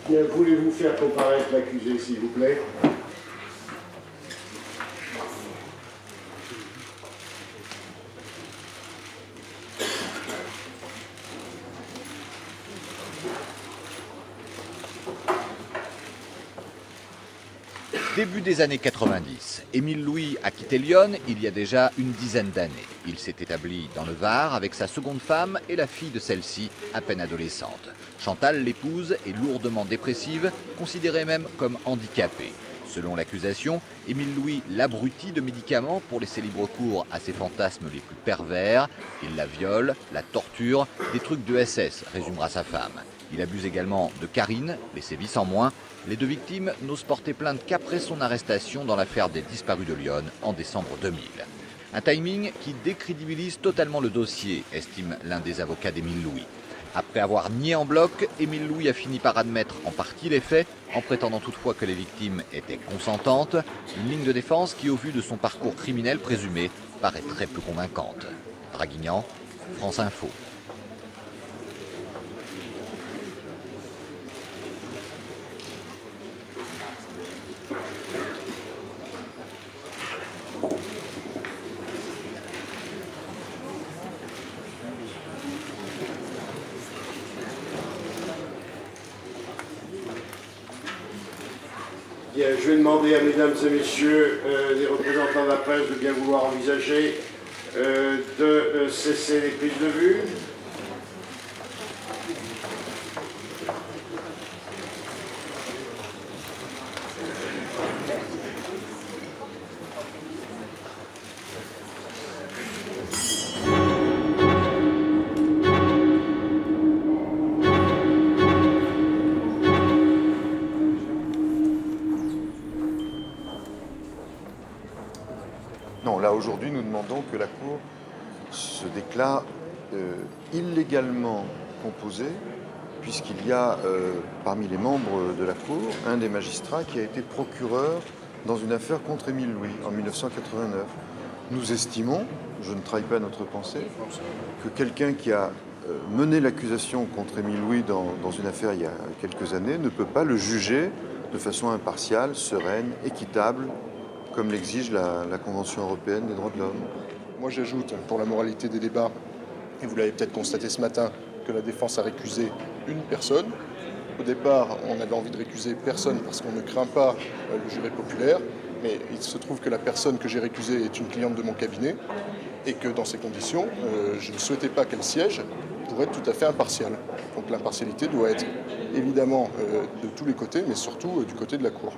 Bien, voulez-vous faire comparaître l'accusé, s'il vous plaît? Début des années 90, Émile Louis a quitté Lyon il y a déjà une dizaine d'années. Il s'est établi dans le Var avec sa seconde femme et la fille de celle-ci, à peine adolescente. Chantal, l'épouse, est lourdement dépressive, considérée même comme handicapée. Selon l'accusation, Émile Louis l'abrutit de médicaments pour laisser libre cours à ses fantasmes les plus pervers. Il la viole, la torture, des trucs de SS, résumera sa femme. Il abuse également de Karine, les sévices en moins. Les deux victimes n'osent porter plainte qu'après son arrestation dans l'affaire des disparus de Lyon en décembre 2000. Un timing qui décrédibilise totalement le dossier, estime l'un des avocats d'Émile Louis. Après avoir nié en bloc, Émile Louis a fini par admettre en partie les faits, en prétendant toutefois que les victimes étaient consentantes. Une ligne de défense qui, au vu de son parcours criminel présumé, paraît très peu convaincante. Draguignan, France Info. Bien, je vais demander à mesdames et messieurs les représentants de la presse de bien vouloir envisager de cesser les prises de vue. Non, là aujourd'hui, nous demandons que la Cour se déclare illégalement composée, puisqu'il y a parmi les membres de la Cour un des magistrats qui a été procureur dans une affaire contre Émile Louis en 1989. Nous estimons, je ne trahis pas notre pensée, que quelqu'un qui a mené l'accusation contre Émile Louis dans une affaire il y a quelques années ne peut pas le juger de façon impartiale, sereine, équitable, comme l'exige la Convention européenne des droits de l'homme. Moi j'ajoute, pour la moralité des débats, et vous l'avez peut-être constaté ce matin, que la défense a récusé une personne. Au départ, on avait envie de récuser personne parce qu'on ne craint pas le juré populaire, mais il se trouve que la personne que j'ai récusée est une cliente de mon cabinet, et que dans ces conditions, je ne souhaitais pas qu'elle siège pour être tout à fait impartiale. Donc l'impartialité doit être évidemment de tous les côtés, mais surtout du côté de la Cour.